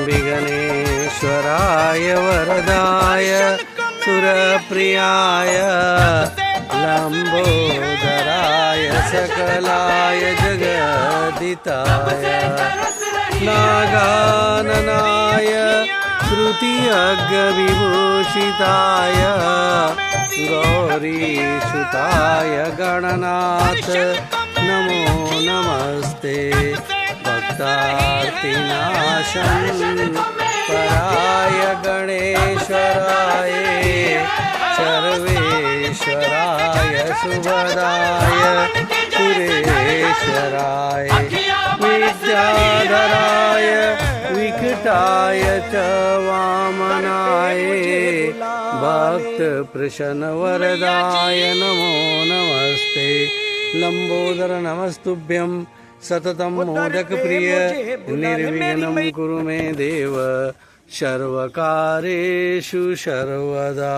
विघ्नेश्वराय वरदाय सुरप्रियाय लंबोदराय सकलाय जगदिताय नागाननाय श्रुतियज्ञविभूषिताय गौरीसुताय गणनाथ नमो नमस्ते भक्तार्तिनाशं पराय गणेश्वराय सर्वेश्वराय सुभदाय सुरेश्वराय विद्याधराय विकटाय च वामनाय भक्तप्रसन्नवरदाय नमो नमस्ते लंबोदर नमस्तुभ्यं सततं मोदकप्रिय निर्विघ्नं कुरु मे देव सर्वकारेषु सर्वदा।